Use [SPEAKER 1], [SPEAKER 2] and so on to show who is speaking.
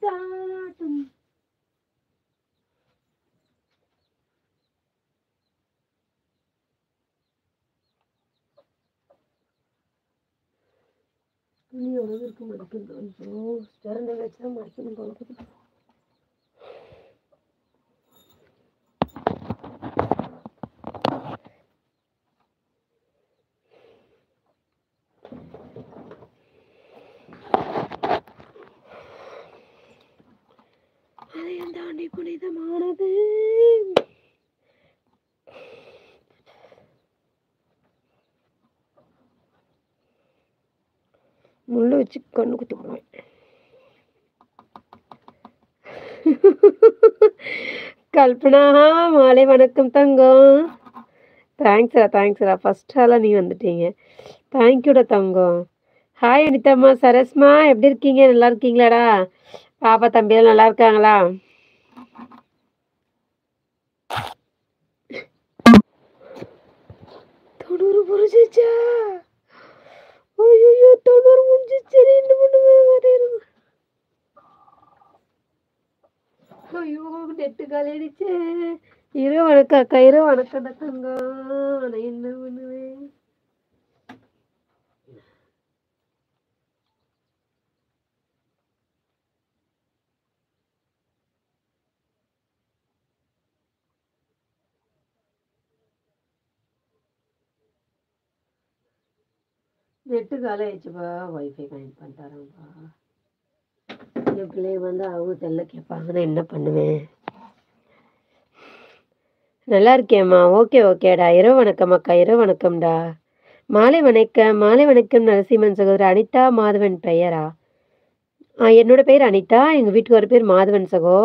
[SPEAKER 1] தாலாட்டும். துணி எவ்வளவு இருக்க மாட்டேங்குது. திறந்த வச்சுதான் மறைக்கணும் போல இருக்குது. அதையும் தாண்டி புனிதமானது. முள்ளு வச்சு கண்ணு குத்தி போடுவேன். கல்பனா மாலை வணக்கம் தங்கம். தேங்க்ஸ்ரா ஃபர்ஸ்ட் ஆளாக நீ வந்துட்டீங்க. தேங்க்யூடா தங்கம். ஹாய் அனிதாம்மா, சரஸ்மா, எப்படி இருக்கீங்க? நல்லா இருக்கீங்களாடா? பாப்பா தம்பியெல்லாம் நல்லா இருக்காங்களா? தொண்ணூறு புரிஞ்சிச்சா? ஐயோ, 90 முடிஞ்சிச்சு. என்ன பண்ணுவேன்? ஐயோ, நெட்டு காலிடுச்சு. இரவு வணக்கம் அக்கா, இரவு வணக்கம் தங்கம். நான் என்ன பண்ணுவேன்? நெட்டு காலி ஆயிடுச்சுப்பா. Wifi connect பண்ணிட்டாராப்பா. என் பிள்ளைய வந்து அவங்க செல்ல கேட்பாங்கன்னா என்ன பண்ணுவேன்? நல்லா இருக்கேம்மா. ஓகேடா. இரவு வணக்கம் அக்கா, இரவு வணக்கம்டா. மாலை வணக்கம் நரசிம்மன் சகோதரர். அனிதா மாதவன் பெயரா? என்னோட பேர் அனிதா, எங்க வீட்டுக்கார பேர் மாதவன் சகோ.